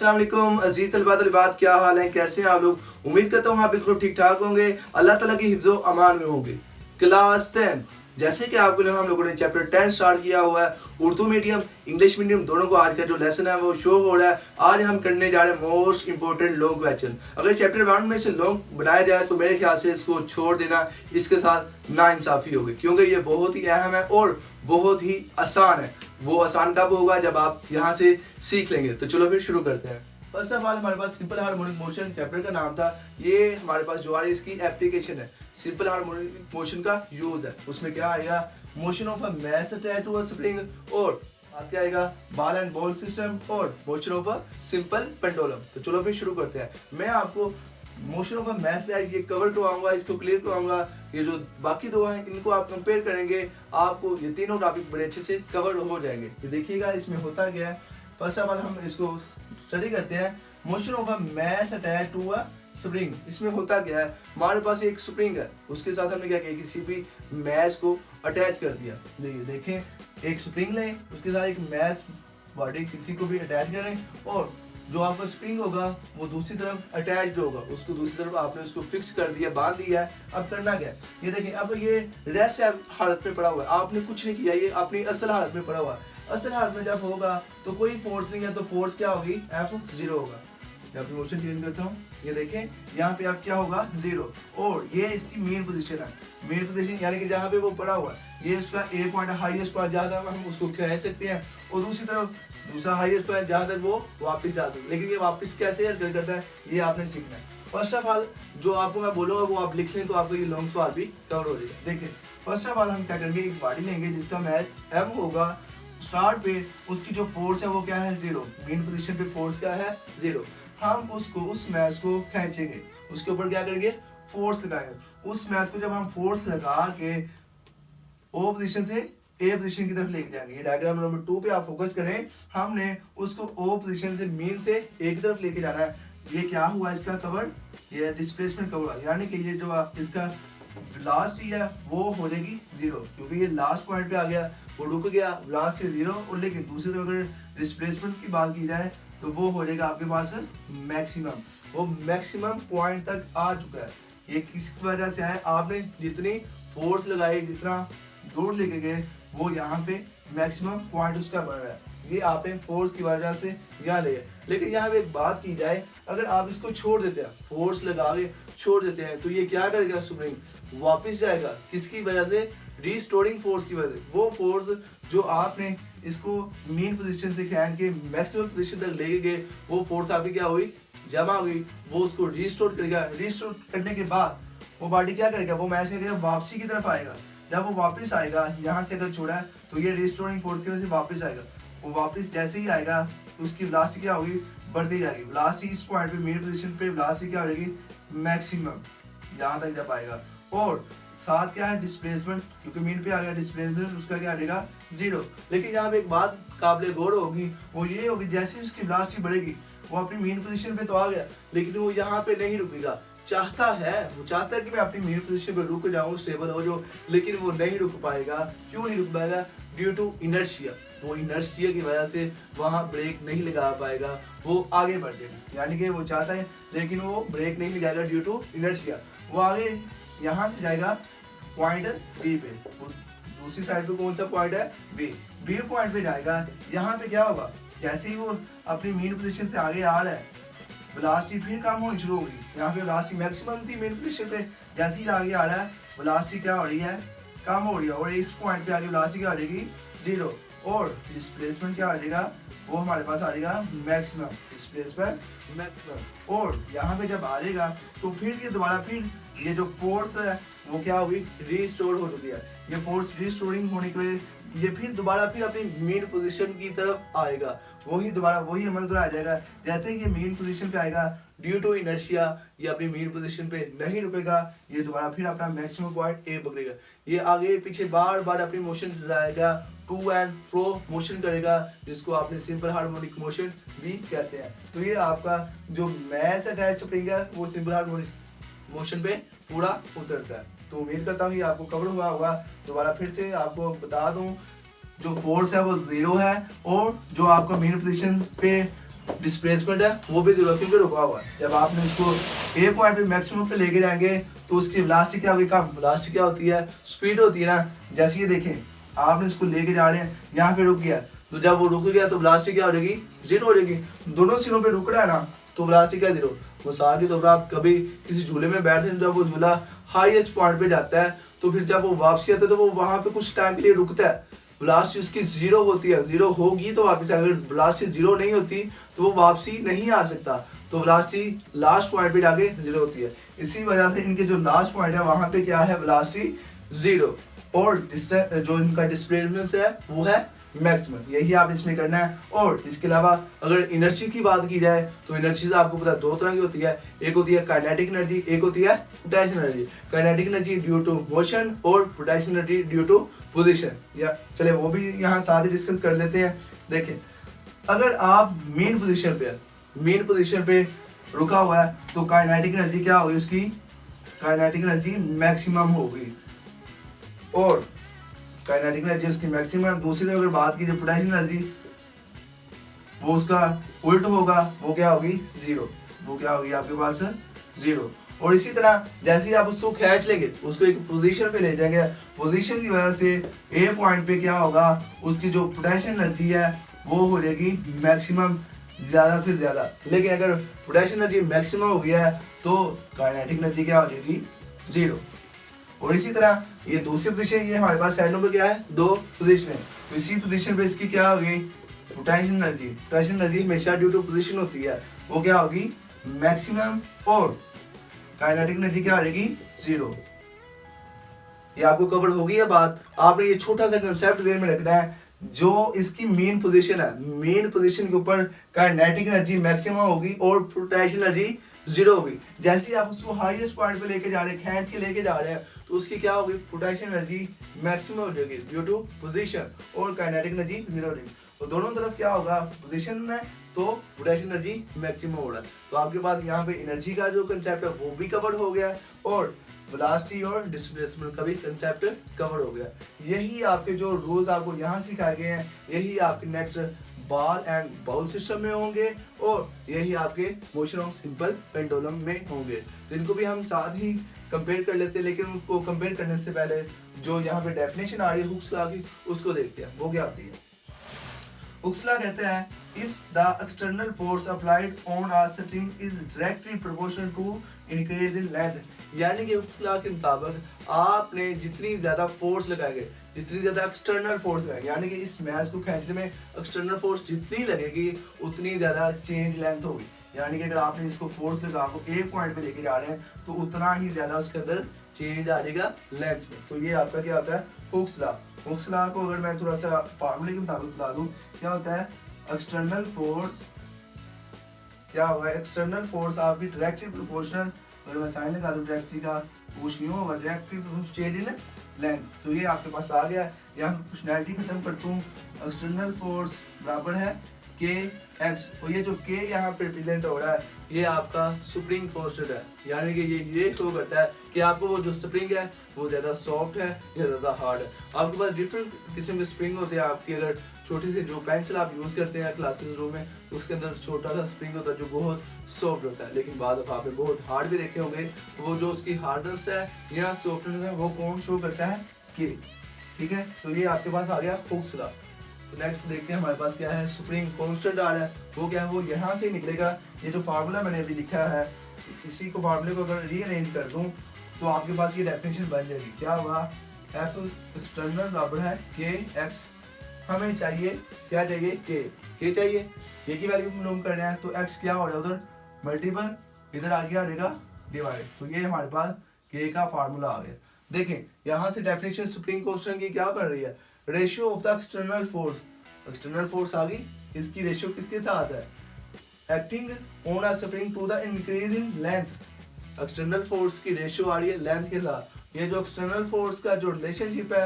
अस्सलाम वालेकुम अजीज तलबा तलबात, क्या हाल है, कैसे हैं आप लोग। उम्मीद करता हूँ आप बिल्कुल ठीक ठाक होंगे, अल्लाह ताला की हिफ्ज़ो अमान में होंगे। क्लास 10 जैसे कि आपको हम लोगों ने चैप्टर 10 स्टार्ट किया हुआ है। उर्दू मीडियम इंग्लिश मीडियम दोनों को आज का जो लेसन है वो शो हो रहा है। आज हम करने जा रहे हैं मोस्ट इंपॉर्टेंट लॉन्ग क्वेश्चन। अगर चैप्टर 1 में से लॉन्ग बनाया जाए तो मेरे ख्याल से इसको छोड़ देना इसके साथ नाइंसाफी होगी, क्योंकि ये बहुत ही अहम है और बहुत ही आसान है। वो आसान कब होगा जब आप यहाँ से सीख लेंगे। तो चलो फिर शुरू करते हैं। फर्स्ट ऑफ ऑल हमारे पास सिंपल हार्मोनिक मोशन चैप्टर का नाम था। ये हमारे पास जो आ रही है इसकी एप्लीकेशन है। सिंपल हार्मोनिक मोशन का यूज है। उसमें क्या आएगा, motion of a mass attached to a spring, और क्या आएगा, बॉल एंड बॉल सिस्टम, और motion of a simple pendulum. तो चलो फिर शुरू करते हैं। मैं आपको मोशन ऑफ अ मास ये कवर करवाऊंगा, इसको क्लियर करवाऊंगा। ये जो बाकी दो हैं इनको आप कंपेयर करेंगे, आपको ये तीनों टॉपिक बड़े अच्छे से कवर हो जाएंगे। ये देखिएगा इसमें होता क्या है। फर्स्ट ऑफ ऑल हम इसको स्टडी करते हैं। Motion of a mass attached to a spring, इसमें होता क्या है, हमारे पास एक स्प्रिंग है, उसके साथ हमने क्या किया, किसी भी मैस को अटैच कर दिया। देखें, एक स्प्रिंग लें, उसके साथ एक मैस बॉडी किसी को भी अटैच करें, और जो आपका स्प्रिंग होगा वो दूसरी तरफ अटैच्ड होगा, उसको दूसरी तरफ आपने उसको फिक्स कर दिया, बांध दिया है। अब करना क्या है, ये देखिए, अब ये रेस्ट हालत में पड़ा हुआ है, आपने कुछ नहीं किया, ये अपनी असल हालत में पड़ा हुआ है। असल हालत में जब होगा तो कोई फोर्स नहीं है, तो फोर्स क्या होगी, F0 होगा। मैं अपनी मोशन चेंज करता हूँ, ये देखें यहाँ पे अब क्या होगा, 0, और ये इसकी मेन पोजीशन है। मेन पोजीशन यानी कि जहाँ पे वो पड़ा हुआ है, ये उसका ए पॉइंट हाईएस्ट पॉइंट, जहाँ तक हम उसको कह सकते हैं, और दूसरी तरफ दूसरा हाईएस्ट पॉइंट जहाँ तक वो वापस जा सकते हैं। लेकिन ये वापस कैसे करता है, ये आपने सीखना है। फर्स्ट ऑफ ऑल जो आपको मैं बोलूँगा वो आप लिख लें, तो आपको ये लॉन्ग सवाल भी कवर हो जाएगा। देखिए, फर्स्ट ऑफ ऑल हम क्या करेंगे, एक बॉडी लेंगे जिसका मैस M होगा। स्टार्ट पे उसकी जो फोर्स है वो क्या है, 0। मेन पोजीशन पे फोर्स क्या है, 0। हम उसको उस मैच को खींचेंगे, उसके ऊपर क्या करेंगे, फोर्स लगाएंगे। उस मैच को जब हम फोर्स लगा के ओ पोजीशन से ए पोजीशन की तरफ लेके जाएंगे। ये डायग्राम नंबर 2 पे आप फोकस करें। हमने उसको ओ पोजीशन से मेन से ए की तरफ लेके जाना है। ये क्या हुआ, इसका कवर, ये डिस्प्लेसमेंट कवर हुआ, यानी कि ये जो इसका वेलोसिटी है वो हो जाएगी 0, क्योंकि ये लास्ट पॉइंट पे आ गया, वो रुक गया, वेलोसिटी 0। और लेकिन दूसरी तरफ अगर डिस्प्लेसमेंट की बात की जाए तो वो हो जाएगा आपके पास मैक्सिमम, वो मैक्सिमम पॉइंट तक आ चुका है। ये किस वजह से है, आपने जितनी फोर्स लगाई, जितना दूर लेके गए, वो यहाँ पे मैक्सिमम पॉइंट उसका बन रहा है। ये आपने फोर्स की वजह से यहाँ ले। लेकिन यहाँ पे एक बात की जाए, अगर आप इसको छोड़ देते हैं, फोर्स लगा के छोड़ देते हैं, तो ये क्या करेगा, स्प्रिंग वापस जाएगा, किसकी वजह से, रिस्टोरिंग फोर्स की वजह से। वो फोर्स जो आपने इसको मेन पोजीशन से खींच के मैक्सिमम पोजीशन तक लेके गए, वो फोर्स आपकी क्या हुई, जमा हुई, वो उसको रिस्टोर करेगा। रिस्टोर करने के बाद वो बॉडी क्या करेगा, वो मैच करेगा, वापसी की तरफ आएगा। जब वो वापस आएगा, यहाँ से अगर छोड़ा है तो ये रिस्टोरिंग फोर्स की वजह से वापस आएगा। वो वापस जैसे ही आएगा तो उसकी वेलोसिटी क्या होगी, बढ़ती जाएगी। वेलोसिटी इस पॉइंट पे मेन पोजीशन पे वेलोसिटी क्या हो जाएगी, मैक्सिमम, यहाँ तक जब आएगा। और साथ क्या है, डिस्प्लेसमेंट, क्योंकि मेन पे आ गया डिस्प्लेसमेंट, उसका क्या रहेगा, 0। लेकिन यहाँ पे एक बात काबिल गौर होगी, वो ये होगी, जैसे ही उसकी वेलोसिटी बढ़ेगी, वो अपनी मेन पोजीशन पे तो आ गया, लेकिन वो यहाँ पे नहीं रुकेगा। चाहता है, वो चाहता है कि मैं अपनी मेन पोजीशन पे रुक जाऊँ, स्टेबल हो जाऊँ, लेकिन वो नहीं रुक पाएगा। क्यों नहीं रुक पाएगा, ड्यू टू इनर्शिया। वो इनर्शिया की वजह से वहाँ ब्रेक नहीं लगा पाएगा, वो आगे बढ़ जाएगा। यानी कि वो चाहता है लेकिन वो ब्रेक नहीं लगाएगा ड्यू टू इनर्शिया। वो आगे यहाँ से जाएगा पॉइंट बी पे, दूसरी साइड पे कौन सा पॉइंट है, बी पॉइंट पे जाएगा। यहाँ पे क्या होगा, जैसे ही वो अपनी मेन पोजीशन से आगे आ रहा है, वेलोसिटी फिर कम होनी शुरू होगी। यहाँ पे वेलोसिटी मैक्सिमम थी मेन पोजीशन पे, जैसे ही आगे आ रहा है वेलोसिटी क्या हो रही है, कम हो रही है, और इस पॉइंट पे आगे वेलोसिटी क्या आ जाएगी, 0। और डिस्प्लेसमेंट क्या आ जाएगा, वो हमारे पास आ जाएगा मैक्सिमम, डिस्प्लेसमेंट मैक्सिमम। और यहाँ पे जब आ जाएगा तो फिर ये दोबारा फिर ये जो फोर्स है वो क्या होगी, रिस्टोर हो चुकी है। ये फोर्स रिस्टोरिंग होने की वजह ये फिर दोबारा फिर अपनी मेन पोजीशन की तरफ आएगा, वही दोबारा वही अमल दोहराया जाएगा। जैसे ही ये मेन पोजीशन पे आएगा, ड्यू टू इनर्शिया ये अपनी मेन पोजीशन पे नहीं रुकेगा, ये दोबारा फिर अपना मैक्सिमम पॉइंट ए पकड़ेगा। ये आगे पीछे बार बार अपनी मोशन चलाएगा, टू एंड फ्रो मोशन करेगा, जिसको आपने सिंपल हार्मोनिक मोशन भी कहते हैं। तो ये आपका जो मैस अटैच स्प्रिंग है वो सिंपल हार्मोनिक मोशन पे पूरा उतरता है। तो उम्मीद करता हूँ ये आपको कवर हुआ होगा। दोबारा फिर से आपको बता दूं, जो फोर्स है वो 0 है, और जो आपका मेन पोजीशन पे डिस्प्लेसमेंट है वो भी जीरो क्योंकि रुका हुआ है। जब आपने इसको ए पॉइंट पे मैक्सिमम पे लेके जाएंगे तो उसकी वेलोसिटी क्या होगी, कम। वेलोसिटी क्या होती है, स्पीड होती है ना। जैसे ये देखें आपने इसको लेके जा रहे हैं, यहाँ पे रुक गया, तो जब वो रुक गया तो वेलोसिटी क्या हो जाएगी, जीरो हो जाएगी। दोनों सिरों पे रुक रहा है ना, तो वेलोसिटी क्या जीरो। वो सारी तो आप कभी किसी झूले में बैठते हैं, जब वो झूला हाईएस्ट पॉइंट पे जाता है तो फिर जब वो वापसी आता है तो वो वहां पे कुछ टाइम के लिए रुकता है, वेलोसिटी उसकी जीरो होती है। जीरो होगी तो वापस, अगर वेलोसिटी जीरो नहीं होती तो वो वापसी नहीं आ सकता, तो वेलोसिटी लास्ट पॉइंट पे जाके जीरो होती है। इसी वजह से इनके जो लास्ट पॉइंट है वहां पे क्या है, वेलोसिटी जीरो, और जो इनका डिस्प्लेसमेंट है वो है मैक्सिमम। यही आप इसमें करना है। और इसके अलावा अगर एनर्जी की बात की जाए तो एनर्जी से आपको पता है दो तरह की होती है, एक होती है काइनेटिक एनर्जी, एक होती है potential energy. Kinetic energy due to motion और potential energy due to position. या चले वो भी यहाँ साथ ही डिस्कस कर लेते हैं। देखिए अगर आप मेन पोजीशन पे रुका हुआ है तो काइनेटिक एनर्जी क्या होगी, उसकी काइनेटिक एनर्जी मैक्सिमम होगी, और काइनेटिक एनर्जी उसकी मैक्सिमम। दूसरी तरफ अगर बात कीजिए पोटेंशियल एनर्जी, वो उसका उल्ट होगा, वो क्या होगी, जीरो। वो क्या होगी आपके पास, जीरो। और इसी तरह जैसे ही आप उसको खींच लेंगे, उसको एक पोजीशन पे ले जाएंगे, पोजीशन की वजह से ए पॉइंट पे क्या होगा, उसकी जो पोटेंशियल एनर्जी है वो हो जाएगी मैक्सिमम, ज्यादा से ज्यादा। लेकिन अगर पोटेंशियल एनर्जी मैक्सिमम हो गया है तो काइनेटिक एनर्जी क्या हो जाएगी, जीरो। और इसी तरह ये दूसरी पोजीशन, ये हमारे पास साइडों पे क्या है, दो पोजीशन है, तो इसी पोजीशन पे इसकी क्या होगी, पोटेंशियल एनर्जी। पोटेंशियल एनर्जी हमेशा ड्यू टू पोजीशन होती है, वो क्या होगी, मैक्सिमम, और काइनेटिक एनर्जी क्या हो जाएगी, जीरो। ये आपको कवर होगी ये बात। आपने ये छोटा सा कंसेप्ट देर में रखना है, जो इसकी मेन पोजीशन है, मेन पोजीशन के ऊपर काइनेटिक एनर्जी मैक्सिमम होगी और पोटेंशियल एनर्जी जीरो होगी। जैसे ही आप उसको हाईएस्ट पॉइंट पे लेके जा रहे हैं, खींच के लेके जा रहे हैं, तो उसकी क्या होगी, पोटेंशियल एनर्जी मैक्सिमम हो जाएगी ड्यू टू पोजीशन, और काइनेटिक एनर्जी जीरो हो जाएगी। तो दोनों तरफ क्या होगा, पोजीशन में तो पोटेंशियल एनर्जी मैक्सिमम हो रहा है। तो आपके पास यहाँ पे एनर्जी का जो कंसेप्ट है वो भी कवर हो गया, और वेलोसिटी और डिस्प्लेसमेंट का भी कंसेप्ट कवर हो गया। यही आपके जो रूल्स आपको यहाँ सिखाए गए हैं, यही आपके next ball and bowl system में होंगे, और यही आपके मोशन ऑफ सिंपल पेंडुलम में होंगे। तो इनको भी हम साथ ही कंपेयर कर लेते हैं, लेकिन उनको कंपेयर करने से पहले जो यहाँ पे डेफिनेशन आ रही है हुक्स लॉ की, उसको देखते हैं। वो क्या आती है, हुक्स लॉ कहते हैं if the external force applied on a string is directly proportional to increase in length, यानी कि हुक्स लॉ के मुताबिक आपने जितनी ज्यादा फोर्स लगाएंगे, जितनी ज्यादा एक्सटर्नल फोर्स लगाएंगे, यानी कि इस मैच को खींचने में एक्सटर्नल फोर्स जितनी लगेगी उतनी ज्यादा चेंज लेंथ होगी। यानी कि अगर आपने इसको फोर्स लगा को एक पॉइंट पे लेके जा रहे हैं तो उतना ही ज्यादा उसके अंदर चेंज आ जाएगा लेंथ में। तो ये आपका क्या होता है, हुक्स लॉ। हुक्स लॉ को अगर मैं थोड़ा सा फार्मूले के मुताबिक बता दूं, क्या होता है, एक्सटर्नल फोर्स क्या होगा, एक्सटर्नल फोर्स आपकी डायरेक्टली प्रोपोर्शनल, अगर मैं साइन लगा दूं डायरेक्टली का, कुछ नहीं होगा, डायरेक्टली चेंज इन लेंथ। तो ये आपके पास आ गया। यहाँ फंक्शनैलिटी खत्म करता हूँ। एक्सटर्नल फोर्स बराबर है के एक्स, और ये जो के यहाँ पे रिप्रेजेंट हो रहा है ये आपका स्प्रिंग कांस्टेंट है, यानी कि ये शो करता है कि आपको वो जो स्प्रिंग है वो ज़्यादा सॉफ्ट है या ज़्यादा हार्ड है। आपके पास डिफरेंट किस्म के स्प्रिंग होते हैं। आपकी अगर छोटी सी जो पेंसिल आप यूज़ करते हैं क्लासेस रूम में, उसके अंदर छोटा सा स्प्रिंग होता है जो बहुत सॉफ्ट होता है, लेकिन बाद आपने बहुत हार्ड भी देखे होंगे। वो जो उसकी हार्डनेस है या सॉफ्टनेस है वो कौन शो करता है, के। ठीक है, तो ये आपके पास आ गया हुक्स लॉ। नेक्स्ट देखते हैं हमारे पास क्या है, स्प्रिंग कांस्टेंट आ रहा है, वो क्या है, वो यहाँ से निकलेगा। ये जो फार्मूला मैंने अभी लिखा है, इसी को फार्मूले को अगर रीअरेंज कर दूं तो आपके पास ये डेफिनेशन बन जाएगी। क्या होगा, एफ एक्सटर्नल बराबर है के एक्स, हमें चाहिए क्या चाहिए, के चाहिए, के की वैल्यू मालूम करना है, तो एक्स क्या हो रहा है उधर मल्टीपल, इधर आ गया रहेगा डिवाइड। तो ये हमारे पास के का फार्मूला आ गया। देखें यहाँ से डेफिनेशन स्प्रिंग कांस्टेंट की क्या बन रही है, ratio of the external force. External force आ गई, इसकी रेशियो किसके साथ है, acting on a spring to the increasing length. External force की रेशियो आ रही है लेंथ के साथ। ये जो एक्सटर्नल फोर्स का जो रिलेशनशिप है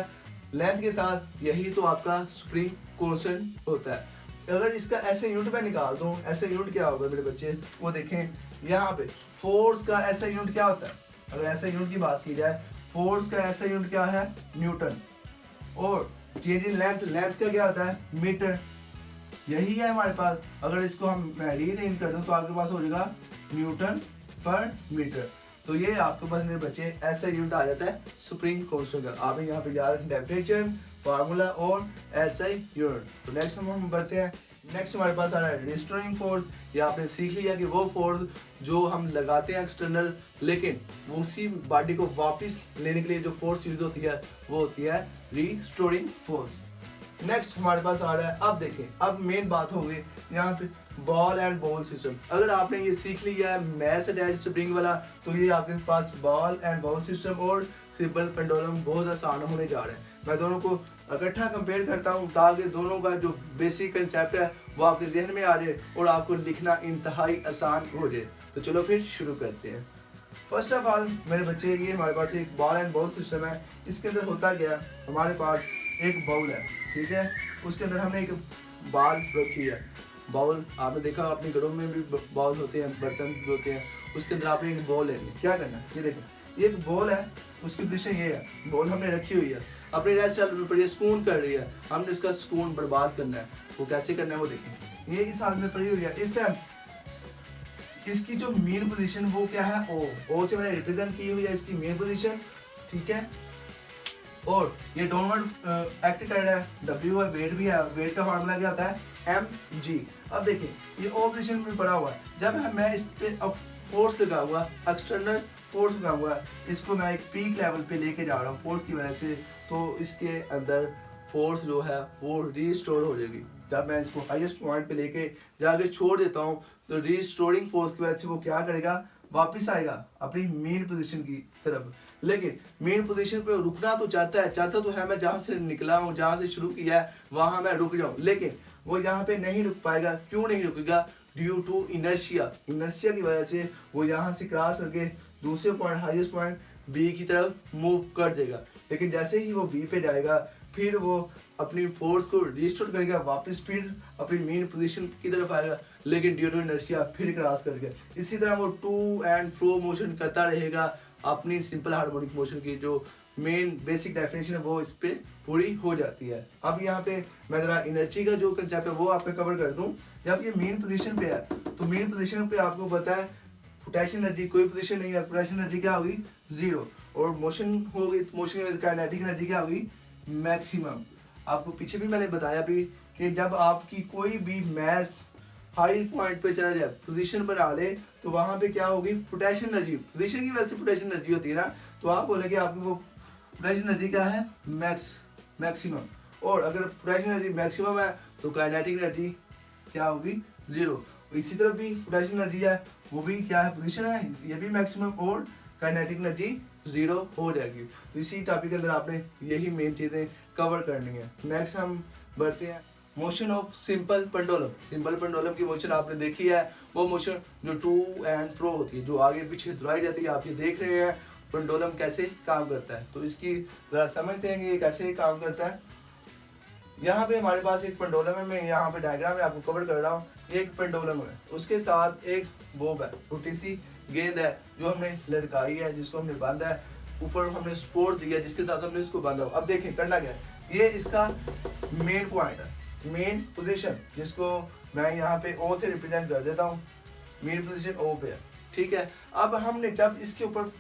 लेंथ के साथ, यही तो आपका स्प्रिंग कांस्टेंट होता है। अगर इसका ऐसे यूनिट में निकाल दूं, ऐसे यूनिट क्या होगा मेरे बच्चे, वो देखें यहाँ पे फोर्स का ऐसा यूनिट क्या होता है। अगर ऐसे यूनिट की बात की जाए, फोर्स का ऐसा यूनिट क्या है, न्यूटन, और चेंज इन लेंथ, लेंथ का क्या होता है, मीटर। यही है हमारे पास। अगर इसको हम रीअरेंज कर दूं तो आपके पास हो जाएगा न्यूटन पर मीटर। तो ये आपके पास मेरे बच्चे ऐसा यूनिट आ जाता है स्प्रिंग कांस्टेंट का। आपने यहाँ पे याद रखें डेफिनेशन, फार्मूला और ऐसा यूनिट। तो नेक्स्ट हम बढ़ते हैं। नेक्स्ट हमारे पास आ रहा है रिस्टोरिंग फोर्स। ये आपने सीख लिया कि वो फोर्स जो हम लगाते हैं एक्सटर्नल, लेकिन उसी बॉडी को वापस लेने के लिए जो फोर्स यूज होती है वो होती है रिस्टोरिंग फोर्स। नेक्स्ट हमारे पास आ रहा है, अब देखें, अब मेन बात होगी यहाँ पे बॉल एंड बॉल सिस्टम। अगर आपने ये सीख लिया है मैथ अटैच्ड स्प्रिंग वाला, तो ये आपके पास बॉल एंड बॉल सिस्टम और सिंपल पेंडुलम बहुत आसान होने जा रहे हैं। मैं दोनों को इकट्ठा कंपेयर करता हूँ ताकि दोनों का जो बेसिक कंसेप्ट है वो आपके जहन में आ जाए और आपको लिखना इंतहाई आसान हो जाए। तो चलो फिर शुरू करते हैं। फर्स्ट ऑफ ऑल मेरे बच्चे, ये हमारे पास एक बॉल एंड बॉल सिस्टम है। इसके अंदर होता क्या, हमारे पास एक बाउल है, ठीक है, उसके अंदर हमने एक बॉल रखी है। बाउल आपने देखा अपने घरों में भी बाउल होते हैं, बर्तन भी होते हैं, उसके अंदर आपने एक बॉल लेनी है। क्या करना है, ये देखें, ये एक बॉल है, उसकी पोजीशन ये है, बॉल हमने रखी हुई है, अपने रेस्ट हालत में सुकून कर रही है, हमने इसका सुकून बर्बाद करना है। वो कैसे करना है वो देखें। ये इस हालत में पड़ी हुई है, इस टाइम इसकी जो मेन पोजीशन वो क्या है, ओ से मैंने रिप्रेजेंट की हुई है इसकी मेन पोजीशन, ठीक है। और ये डाउनवर्ड एक्ट कर रहा है, W है, वेट भी है, वेट का फार्मूला क्या होता है mg। अब देखिए ये ओ पोजीशन में पड़ा हुआ है, जब मैं इस पे अब फोर्स लगा हुआ, एक्सटर्नल फोर्स लगा हुआ है, इसको मैं एक पीक लेवल पे लेके जा रहा हूँ फोर्स की वजह से, तो इसके अंदर फोर्स जो है वो रीस्टोर हो जाएगी। जब मैं इसको हाईएस्ट पॉइंट पे लेके जाके छोड़ देता हूँ तो रीस्टोरिंग फोर्स की वजह से वो क्या करेगा, वापस आएगा अपनी मेन पोजीशन की तरफ। लेकिन मेन पोजीशन पे रुकना तो चाहता तो है मैं जहाँ से निकला हूँ, जहाँ से शुरू किया है वहाँ मैं रुक जाऊँ, लेकिन वो यहाँ पे नहीं रुक पाएगा। क्यों नहीं रुकेगा, ड्यू टू इनर्शिया। इनर्शिया की वजह से वो यहाँ से क्रॉस करके दूसरे पॉइंट, हाईएस्ट पॉइंट बी की तरफ मूव कर देगा। लेकिन जैसे ही वो बी पे जाएगा फिर वो अपनी फोर्स को रिस्टोर करेगा, वापस फिर अपनी मेन पोजीशन की तरफ आएगा, लेकिन ड्यू टू इनर्शिया फिर क्रॉस करके इसी तरह वो टू एंड फ्रो मोशन करता रहेगा। अपनी सिंपल हार्मोनिक मोशन की जो मेन बेसिक डेफिनेशन है वो इस पे पूरी हो जाती है। अब यहाँ पे मैं जरा एनर्जी का जो कंसेप्ट है वो आपका कवर कर दूं। जब ये मेन पोजीशन पे है तो मेन पोजीशन पे आपको पता है पोटेंशियल एनर्जी कोई पोजीशन नहीं है, पोटेंशियल एनर्जी क्या होगी, जीरो। और मोशन होगी, मोशन की काइनेटिक एनर्जी क्या होगी, मैक्सिमम। आपको पीछे भी मैंने बताया भी कि जब आपकी कोई भी मैस हाई पॉइंट पे चला जाए, पोजीशन बना ले, तो वहां पे क्या होगी, पोटेंशियल एनर्जी, पोजीशन की वजह से पोटेंशियल एनर्जी होती है ना, तो आप बोलेंगे आपकी वो पोटेंशियल एनर्जी क्या है, मैक्सिमम। और अगर पोटेंशियल एनर्जी मैक्सिमम है तो काइनेटिक एनर्जी क्या होगी, जीरो। इसी तरह भी पोटेंशियल एनर्जी है, वो भी क्या है, पोजीशन है, ये भी मैक्सिमम, और काइनेटिक एनर्जी जीरो हो जाएगी। तो इसी टॉपिक के अंदर आपने यही मेन चीजें कवर करनी है। नेक्स्ट हम बढ़ते हैं motion of simple pendulum. Simple pendulum की मोशन आपने देखी है, वो मोशन जो टू एंड फ्रो होती है, जो आगे पीछे दौड़ाई जाती है। आप ये देख रहे हैं पेंडुलम कैसे काम करता है, तो इसकी जरा समझते हैं कि ये कैसे काम करता है। यहाँ पे हमारे पास एक पेंडुलम है, मैं यहाँ पे डायग्राम में आपको कवर कर रहा हूँ। एक पेंडुलम है, उसके साथ एक बॉब है, छोटी सी गेंद है जो हमने लटकाई है, जिसको हमने बांधा है, ऊपर हमने सपोर्ट दिया जिसके साथ हमने इसको बांधा। अब देखिए करना क्या है, ये इसका मेन पॉइंट है, मेन पोजीशन, जिसको मैं यहाँ पे ओ से रिप्रेजेंट कर देता हूँ। मेन पोजीशन ओ पे है, ठीक है। अब हमने जब इसके ऊपर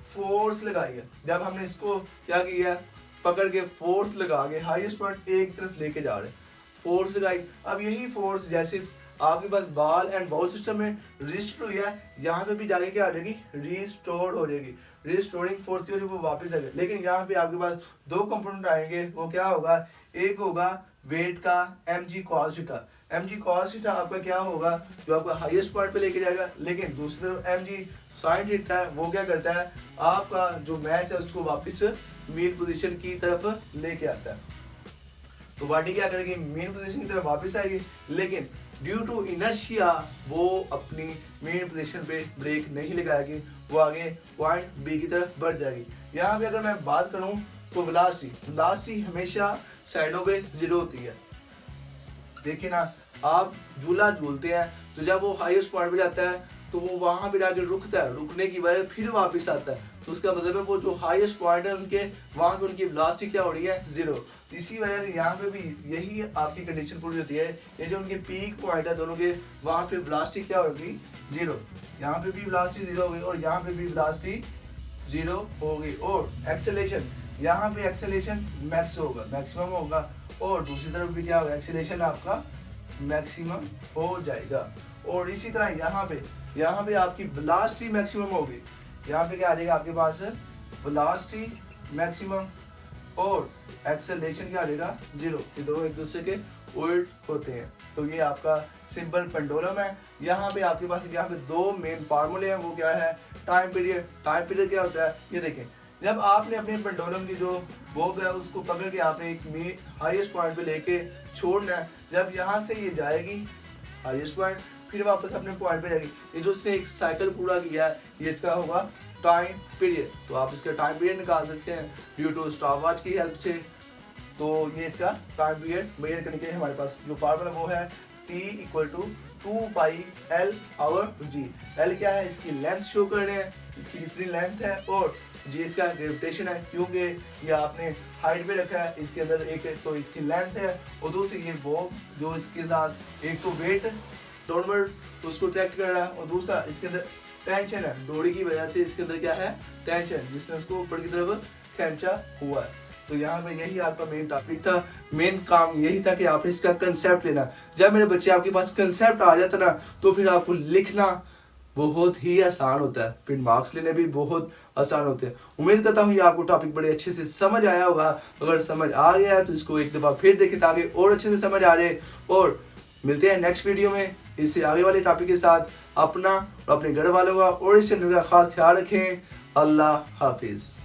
फोर्स लगाई है, जब हमने इसको क्या किया, पकड़ के फोर्स लगा के हाईएस्ट पॉइंट एक तरफ लेके जा रहे हैं, फोर्स लगाई। अब यही फोर्स जैसे आपके पास बॉल एंड बॉल सिस्टम में रिस्टोर हुई है, यहाँ पे भी जाके क्या हो जाएगी, रिस्टोर हो जाएगी। रिस्टोरिंग फोर्स की वजह से वो वापस आ गए। लेकिन यहाँ पे आपके पास दो कंपोनेंट आएंगे, वो क्या होगा, एक होगा वेट का mg cos theta. mg cos theta आपका क्या होगा, जो आपका हाईएस्ट पॉइंट पे लेके जाएगा। लेकिन दूसरी तरफ mg sin थीटा है, वो क्या करता है, आपका जो मैस है उसको वापस मेन पोजीशन की तरफ लेके आता है। तो बॉडी क्या करेगी, मेन पोजीशन की तरफ वापस आएगी, लेकिन ड्यू टू इनर्शिया वो अपनी मेन पोजीशन पे ब्रेक नहीं लगाएगी, वो आगे पॉइंट बी की तरफ बढ़ जाएगी। यहाँ पे अगर मैं बात करूँ तो वेलोसिटी हमेशा साइडों पे जीरो होती है। देखिए ना, आप झूला झूलते हैं तो जब वो हाईएस्ट पॉइंट पे जाता है तो वो वहां पे जाके रुकता है, रुकने की वजह फिर वापस आता है, तो उसका मतलब है वो जो हाईएस्ट पॉइंट है उनके, वहां पे उनकी वेलोसिटी क्या हो रही है, 0। इसी वजह से यहाँ पे भी यही आपकी कंडीशन पूरी होती है, ये जो उनके पीक पॉइंट है दोनों के, वहां पे वेलोसिटी क्या होगी, 0। यहाँ पे भी वेलोसिटी 0 होगी और यहाँ पे भी वेलोसिटी 0 होगी। और एक्सेलेरेशन, यहाँ पे एक्सेलेरेशन मैक्सिमम होगा और दूसरी तरफ भी क्या होगा, एक्सेलेरेशन आपका मैक्सिमम हो जाएगा। और इसी तरह यहाँ पे आपकी वेलोसिटी मैक्सिमम होगी, यहाँ पे क्या आ जाएगा आपके पास, वेलोसिटी मैक्सिमम और एक्सेलरेशन क्या आ जाएगा, 0। ये दोनों एक दूसरे के उल्ट होते हैं। तो ये आपका सिंपल पेंडुलम है। यहाँ पे आपके पास यहाँ पे दो मेन फार्मूले हैं, वो क्या है, टाइम पीरियड। टाइम पीरियड क्या होता है, ये देखें, जब आपने अपने पेंडुलम की जो वो है उसको पकड़ के आपने एक हाईएस्ट पॉइंट पे लेके छोड़ना है, जब यहाँ से ये जाएगी हाईएस्ट पॉइंट, फिर वापस अपने पॉइंट पे जाएगी, ये जो उसने एक साइकिल पूरा किया है, ये इसका होगा टाइम पीरियड। तो आप इसका टाइम पीरियड निकाल सकते हैं ड्यू टू स्टॉपवॉच की हेल्प से। तो ये इसका टाइम पीरियड मेजर करने के लिए हमारे पास जो फार्मूला वो है T = 2πL our G। L क्या है, इसकी लेंथ शो कर रहे हैं, इसकी कितनी लेंथ है, और G इसका ग्रेविटेशन है, क्योंकि ये आपने हाइट पे रखा है, इसके अंदर एक तो इसकी लेंथ है और दूसरी ये बॉब जो इसके साथ एक तो वेट डाउनवर्ड तो उसको ट्रैक कर रहा है, और दूसरा इसके अंदर टेंशन है, डोरी की वजह से इसके अंदर क्या है, टेंशन, जिसने उसको ऊपर की तरफ खींचा हुआ है। तो यहाँ पे यही आपका मेन टॉपिक था, मेन काम यही था कि आपने इसका कंसेप्ट लेना। जब मेरे बच्चे आपके पास कंसेप्ट आ जाता ना, तो फिर आपको लिखना बहुत ही आसान होता है, फिर मार्क्स लेने भी बहुत आसान होते हैं। उम्मीद करता हूँ ये आपको टॉपिक बड़े अच्छे से समझ आया होगा। अगर समझ आ गया है तो इसको एक दफ़ा फिर देखें ताकि और अच्छे से समझ आ जाए। और मिलते हैं नेक्स्ट वीडियो में इससे आगे वाले टॉपिक के साथ। अपना और अपने घर वालों का और इस चैनल का खास ख्याल रखें। अल्लाह हाफिज़।